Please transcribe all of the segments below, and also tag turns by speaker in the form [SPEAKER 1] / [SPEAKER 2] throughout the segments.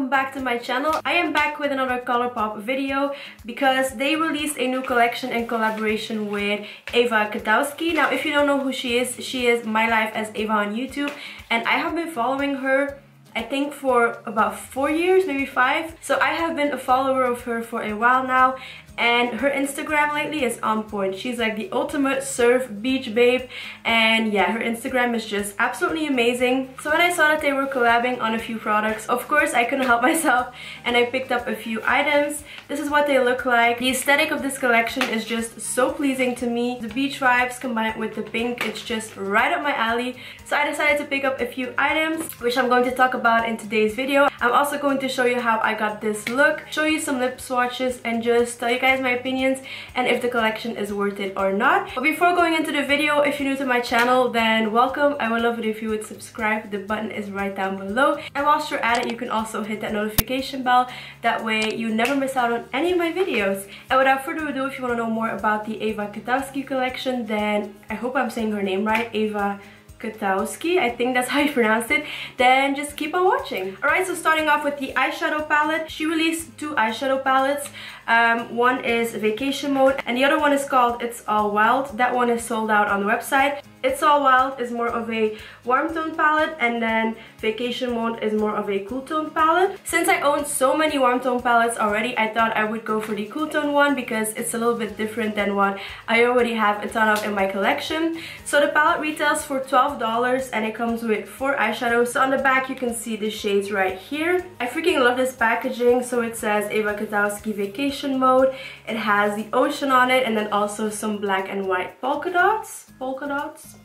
[SPEAKER 1] welcome back to my channel. I am back with another Colourpop video because they released a new collection in collaboration with Eva Gutowski. Now if you don't know who she is My Life as Eva on YouTube, and I have been following her I think for about 4 years, maybe 5. So I have been a follower of her for a while now, and her Instagram lately is on point. She's like the ultimate surf beach babe, and yeah, her Instagram is just absolutely amazing. So when I saw that they were collabing on a few products, of course I couldn't help myself and I picked up a few items. This is what they look like. The aesthetic of this collection is just so pleasing to me. The beach vibes combined with the pink, it's just right up my alley. So I decided to pick up a few items, which I'm going to talk about in today's video. I'm also going to show you how I got this look, show you some lip swatches, and just tell you guys my opinions and if the collection is worth it or not. But before going into the video, if you're new to my channel, then welcome. I would love it if you would subscribe. The button is right down below, and whilst you're at it, you can also hit that notification bell. That way you never miss out on any of my videos. And without further ado, if you want to know more about the Eva Gutowski collection, then I hope I'm saying her name right, Eva Gutowski, I think that's how you pronounce it, then just keep on watching. Alright, so starting off with the eyeshadow palette. She released 2 eyeshadow palettes. One is Vacation Mode and the other one is called It's All Wild. That one is sold out on the website. It's All Wild is more of a warm tone palette, and then Vacation Mode is more of a cool tone palette. Since I own so many warm tone palettes already, I thought I would go for the cool tone one because it's a little bit different than what I already have a ton of in my collection. So the palette retails for $12 and it comes with 4 eyeshadows. So on the back you can see the shades right here. I freaking love this packaging. So it says Eva Gutowski Vacation Mode. It has the ocean on it and then also some black and white polka dots.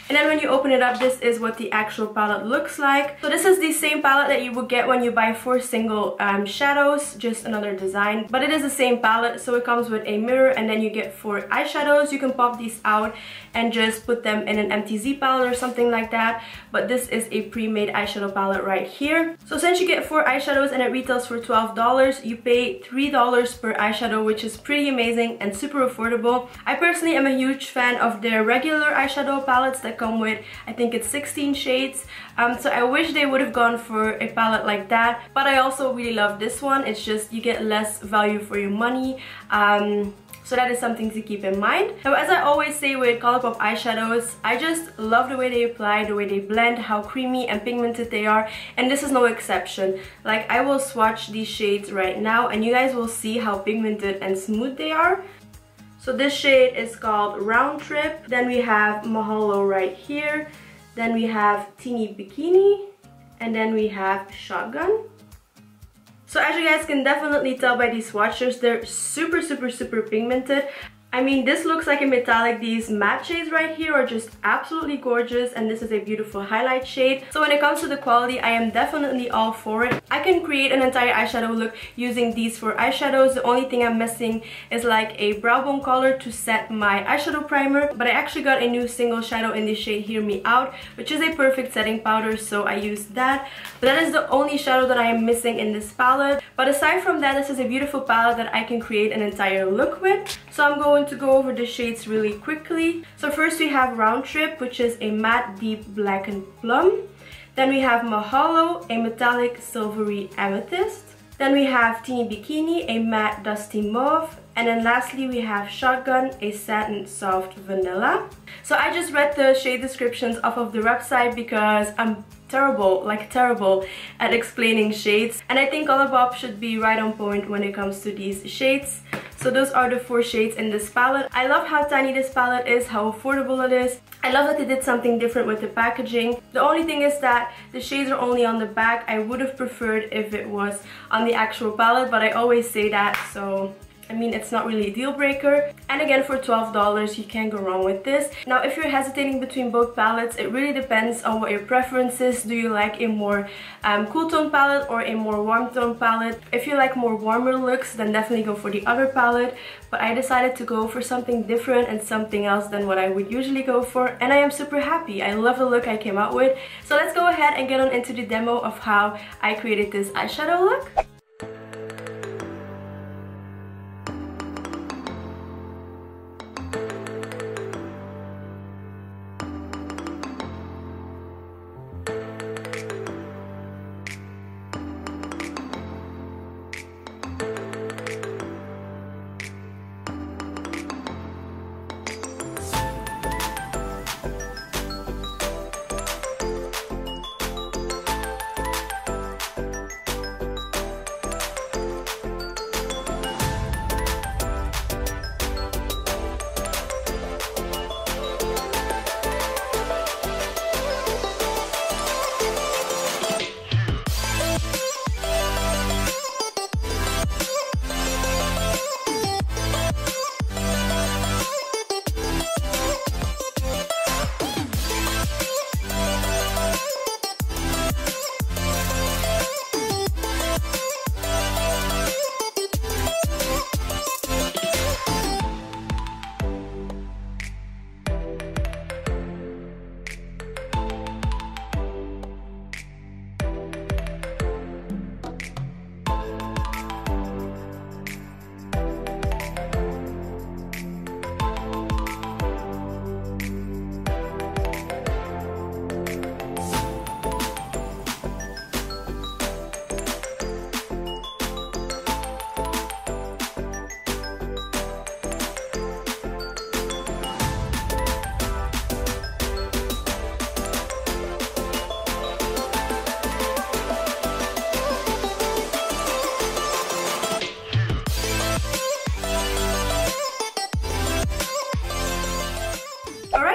[SPEAKER 1] And then when you open it up, this is what the actual palette looks like. So this is the same palette that you would get when you buy 4 single shadows, just another design. But it is the same palette, so it comes with a mirror and then you get 4 eyeshadows. You can pop these out and just put them in an MTZ palette or something like that. But this is a pre-made eyeshadow palette right here. So since you get 4 eyeshadows and it retails for $12, you pay $3 per eyeshadow, which is pretty amazing and super affordable. I personally am a huge fan of their regular eyeshadow palettes that come with, I think it's 16 shades. So I wish they would have gone for a palette like that, but I also really love this one. It's just you get less value for your money. So that is something to keep in mind. Now, as I always say with Colourpop eyeshadows, I just love the way they apply, the way they blend, how creamy and pigmented they are, and this is no exception. Like, I will swatch these shades right now and you guys will see how pigmented and smooth they are. So this shade is called Round Trip. Then we have Mahalo right here. Then we have Teeny Bikini. And then we have Shotgun. So as you guys can definitely tell by these swatches, they're super pigmented. I mean, this looks like a metallic. These matte shades right here are just absolutely gorgeous, and this is a beautiful highlight shade. So when it comes to the quality, I am definitely all for it. I can create an entire eyeshadow look using these 4 eyeshadows. The only thing I'm missing is like a brow bone color to set my eyeshadow primer, but I actually got a new single shadow in the shade Hear Me Out, which is a perfect setting powder, so I used that. But that is the only shadow that I am missing in this palette. But aside from that, this is a beautiful palette that I can create an entire look with. So I'm going to go over the shades really quickly. So first we have Round Trip, which is a matte deep blackened plum. Then we have Mahalo, a metallic silvery amethyst. Then we have Teeny Bikini, a matte dusty mauve. And then lastly we have Shotgun, a satin soft vanilla. So I just read the shade descriptions off of the website because I'm terrible at explaining shades, and I think Colourpop should be right on point when it comes to these shades. So those are the 4 shades in this palette. I love how tiny this palette is, how affordable it is. I love that they did something different with the packaging. The only thing is that the shades are only on the back. I would have preferred if it was on the actual palette, but I always say that, so I mean, it's not really a deal breaker. And again, for $12, you can't go wrong with this. Now, if you're hesitating between both palettes, it really depends on what your preference is. Do you like a more cool tone palette or a more warm tone palette? If you like more warmer looks, then definitely go for the other palette. But I decided to go for something different and something else than what I would usually go for. And I am super happy. I love the look I came out with. So let's go ahead and get on into the demo of how I created this eyeshadow look.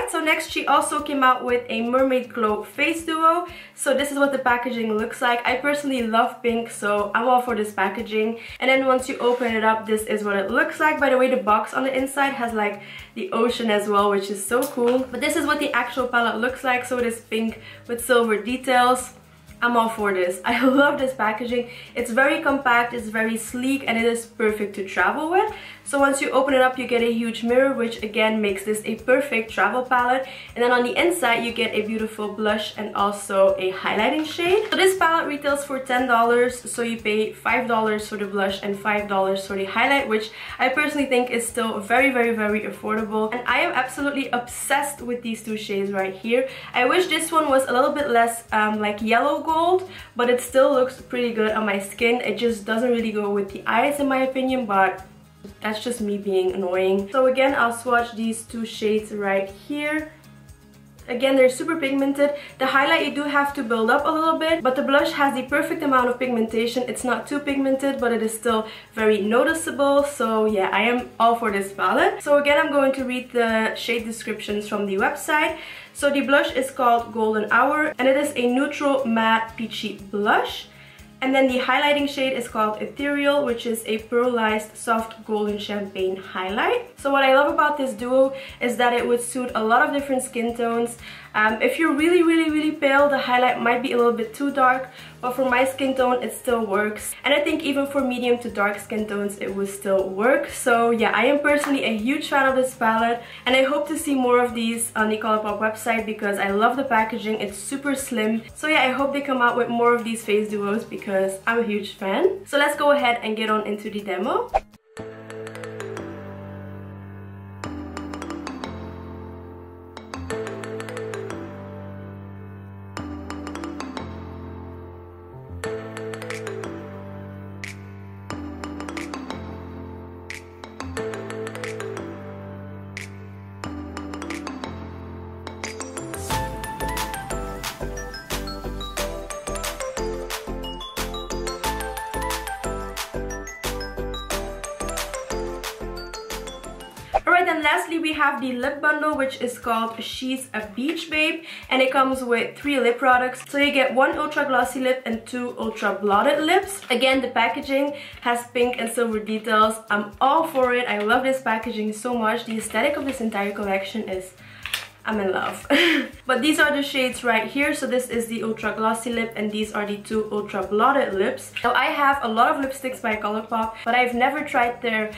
[SPEAKER 1] Alright, so next she also came out with a Mermaid Glow Face Duo. So this is what the packaging looks like. I personally love pink, so I'm all for this packaging. And then once you open it up, this is what it looks like. By the way, the box on the inside has like the ocean as well, which is so cool. But this is what the actual palette looks like. So it is pink with silver details. I'm all for this. I love this packaging. It's very compact, it's very sleek, and it is perfect to travel with. So once you open it up, you get a huge mirror, which again makes this a perfect travel palette. And then on the inside, you get a beautiful blush and also a highlighting shade. So this palette retails for $10, so you pay $5 for the blush and $5 for the highlight, which I personally think is still very, very, very affordable. And I am absolutely obsessed with these two shades right here. I wish this one was a little bit less like yellow gold, but it still looks pretty good on my skin. It just doesn't really go with the eyes in my opinion, but that's just me being annoying. So again, I'll swatch these two shades right here. Again, they're super pigmented. The highlight you do have to build up a little bit, but the blush has the perfect amount of pigmentation. It's not too pigmented, but it is still very noticeable. So yeah, I am all for this palette. So again, I'm going to read the shade descriptions from the website. So the blush is called Golden Hour, and it is a neutral matte peachy blush. And then the highlighting shade is called Ethereal, which is a pearlized soft golden champagne highlight. So what I love about this duo is that it would suit a lot of different skin tones. If you're really, really, really pale, the highlight might be a little bit too dark, but for my skin tone, it still works. And I think even for medium to dark skin tones, it would still work. So yeah, I am personally a huge fan of this palette, and I hope to see more of these on the Colourpop website because I love the packaging. It's super slim. So yeah, I hope they come out with more of these face duos because I'm a huge fan. So let's go ahead and get on into the demo. Alright, and lastly we have the lip bundle, which is called She's a Beach Babe, and it comes with 3 lip products. So you get 1 ultra glossy lip and 2 ultra blotted lips. Again, the packaging has pink and silver details. I'm all for it. I love this packaging so much. The aesthetic of this entire collection is... I'm in love. But these are the shades right here. So this is the ultra glossy lip and these are the 2 ultra blotted lips. Now I have a lot of lipsticks by Colourpop, but I've never tried their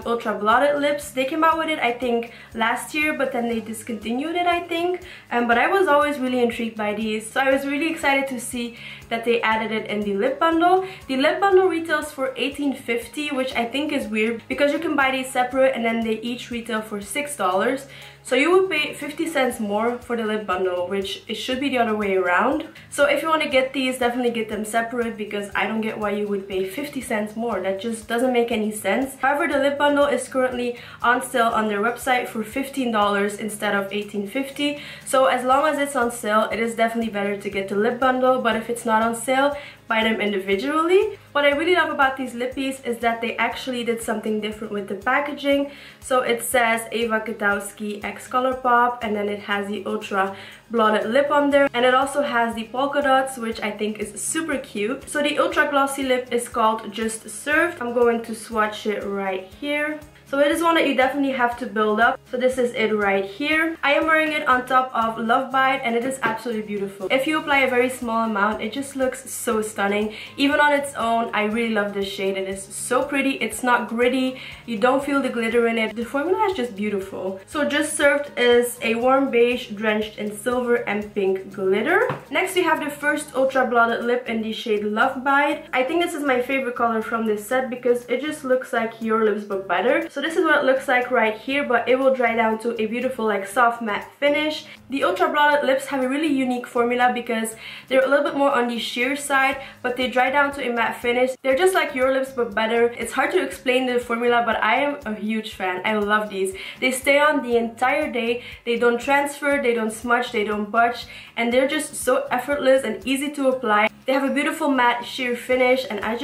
[SPEAKER 1] ultra blotted lips. They came out with it I think last year, but then they discontinued it I think. But I was always really intrigued by these, so I was really excited to see that they added it in the lip bundle. The lip bundle retails for $18.50, which I think is weird because you can buy these separate and then they each retail for $6. So you would pay 50 cents more for the lip bundle, which it should be the other way around. So if you want to get these, definitely get them separate because I don't get why you would pay 50 cents more. That just doesn't make any sense. However, the lip bundle is currently on sale on their website for $15 instead of $18.50. So as long as it's on sale, it is definitely better to get the lip bundle, but if it's not on sale, buy them individually. What I really love about these lippies is that they actually did something different with the packaging. So it says Eva Gutowski x Colourpop, and then it has the ultra blotted lip on there, and it also has the polka dots, which I think is super cute. So the ultra glossy lip is called Just Served. I'm going to swatch it right here. So it is one that you definitely have to build up. So this is it right here. I am wearing it on top of Love Bite and it is absolutely beautiful. If you apply a very small amount, it just looks so stunning. Even on its own, I really love this shade. It is so pretty. It's not gritty. You don't feel the glitter in it. The formula is just beautiful. So Just Served is a warm beige drenched in silver and pink glitter. Next we have the first ultra blotted lip in the shade Love Bite. I think this is my favorite color from this set because it just looks like your lips but better. So this is what it looks like right here, but it will dry down to a beautiful like soft matte finish. The ultra blotted lips have a really unique formula because they're a little bit more on the sheer side, but they dry down to a matte finish. They're just like your lips but better. It's hard to explain the formula, but I am a huge fan. I love these. They stay on the entire day. They don't transfer, they don't smudge, they don't budge, and they're just so effortless and easy to apply. They have a beautiful matte sheer finish, and I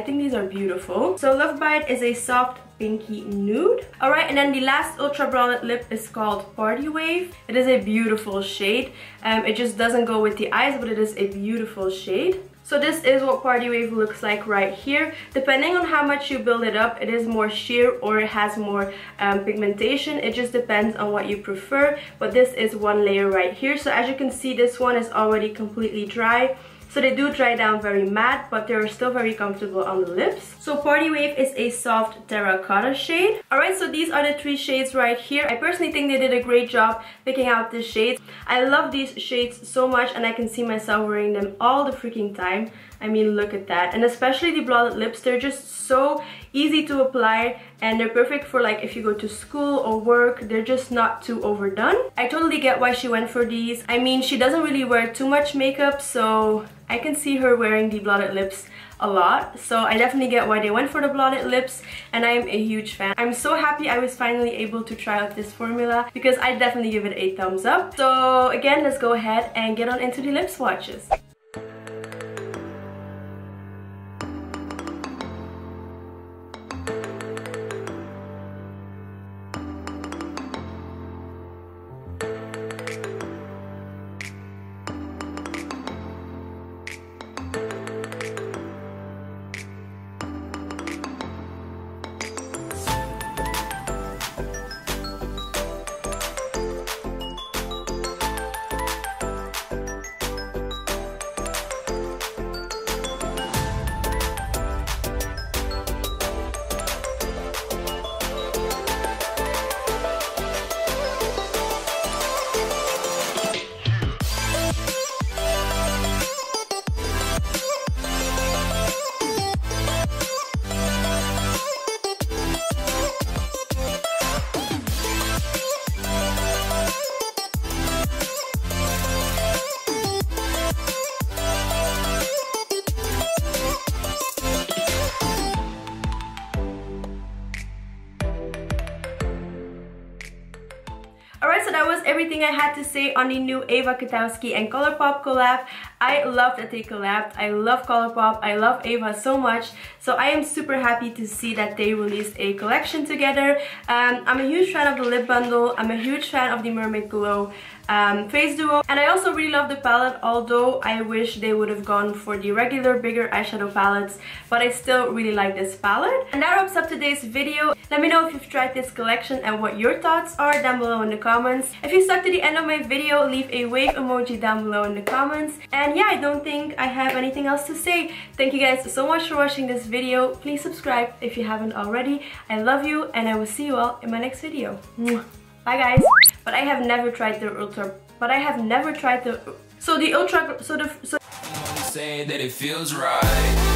[SPEAKER 1] think these are beautiful. So Love Bite is a soft pinky nude. Alright, and then the last ultra brown lip is called Party Wave. It is a beautiful shade. It just doesn't go with the eyes, but it is a beautiful shade. So this is what Party Wave looks like right here. Depending on how much you build it up, it is more sheer or it has more pigmentation. It just depends on what you prefer. But this is one layer right here. So as you can see, this one is already completely dry. So they do dry down very matte, but they're still very comfortable on the lips. So Party Wave is a soft terracotta shade. Alright, so these are the 3 shades right here. I personally think they did a great job picking out the shades. I love these shades so much and I can see myself wearing them all the freaking time. I mean, look at that. And especially the blotted lips, they're just so easy to apply and they're perfect for like if you go to school or work. They're just not too overdone. I totally get why she went for these. I mean, she doesn't really wear too much makeup, so I can see her wearing the blotted lips a lot. So I definitely get why they went for the blotted lips and I'm a huge fan. I'm so happy I was finally able to try out this formula because I definitely give it a thumbs up. So again, let's go ahead and get on into the lip swatches. Alright, so that was everything I had to say on the new Eva Gutowski and Colourpop collab. I love that they collabed. I love Colourpop. I love Eva so much. So I am super happy to see that they released a collection together. I'm a huge fan of the lip bundle. I'm a huge fan of the Mermaid Glow face duo, and I also really love the palette, although I wish they would have gone for the regular bigger eyeshadow palettes, but I still really like this palette. And that wraps up today's video. Let me know if you've tried this collection and what your thoughts are down below in the comments. If you stuck to the end of my video, leave a wave emoji down below in the comments. And yeah, I don't think I have anything else to say. Thank you guys so much for watching this video. Please subscribe if you haven't already. I love you and I will see you all in my next video. Bye guys. But I have never tried the ultra. But I have never tried the. So the ultra. So the. So.
[SPEAKER 2] Saying that it feels right.